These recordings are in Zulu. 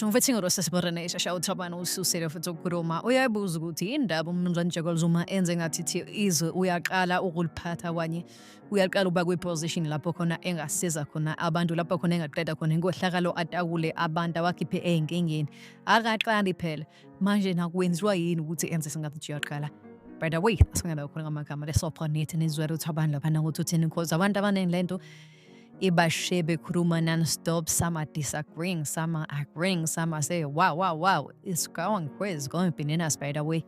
mfethu ngorosesibhorene ishasha uThabana ususele futhi ukukhuluma uyayibuza ukuthi indaba umnumzane Jacob Zuma enze ngathi izwe uyaqala ukuliphatha kwanye uyaqala uba kwiposition lapho khona engasiza khona abantu lapho khona engaqeda khona inkohlakalo atakule abantu awakhiphe ezinkingeni akaqali phela manje nakwenziwa yini ukuthi enze singathi uyaqala. By the way, asingena khona ngamagama lesophonethe nezwelo uThabana lapha ngokuthi uthini because abantu abaningi lento ibashebe khuluma non-stop, some are disagreeing, some are agreeing, some are saying, wow, it's going crazy, it's going bananas, by the way.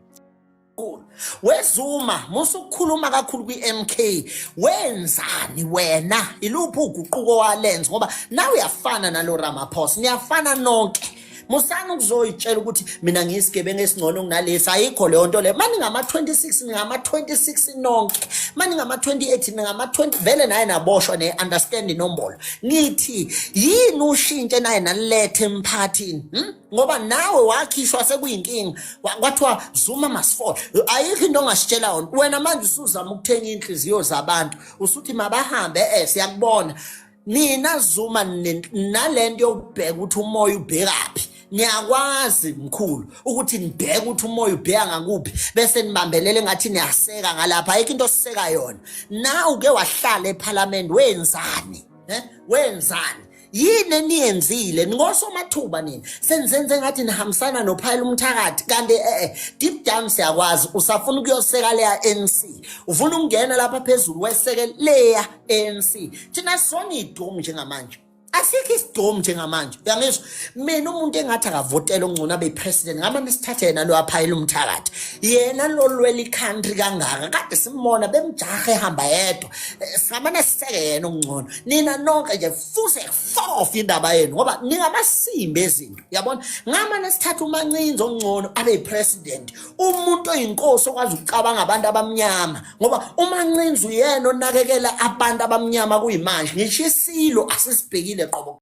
Wezuma musukhuluma kakhulu kwi-MK wenzani wena iluphi uguquko walenza ngoba nawe uyafana nalo Ramaphosa niyafana nonke musana ukuzoyitshela ukuthi mina ngiyisigebengu esingcono kunalesi ayikho leyo nto le mani ngama-26 ngama-26 nonke mani ngama-28 ngama-20 vele naye naboshwa ne-understand inombolo ngithi yini ushintshe naye nalilethe emphakathini ngoba nawe wakhishwa sekuyinkinga kwathiwa Zuma must fall ayikho into ongasitshela yona wena manje usuzama ukuthenga inhliziyo zabantu usuthi mabahambe siyakubona nina Zuma nalento yokubheka ukuthi umoya ubhekaphi niyakwazi mkhulu ukuthi nibheke ukuthi umoya ubheka ngakuphi bese nibambelele ngathi niyaseka ngalapha ayikho into osiseka yona na uke wahlala eParliament wenzani wenzani yini eniyenzile ngosomathuba nini senzenze ngathi nihambisana noPhayile uMthakathi kanti deep down siyakwazi usafuna ukuyoseka leya ANC ufuna ukungena lapha phezulu weseke leya ANC thina sona idomu njengamanje asikho isidom njengamanje uyangizwa mina umuntu engathi akavotela ongcono abe president ngama nesithathe yena lo aPhayile uMthakathi yena lo lwela icountry kangaka kade simbona bemjaha ehamba yedwa samana siseke yena ongcono nina nonke nje fuse fof indaba yenu ngoba ningamasimbi ezinto yabona ngama nesithathe uMancinzo ongcono abe president umuntu oyinkosi okwazi ukucabanga abantu abamnyama ngoba uMancinzo yena onakekela abantu abamnyama kuyimanje ngisho isilo asisibhekile qobo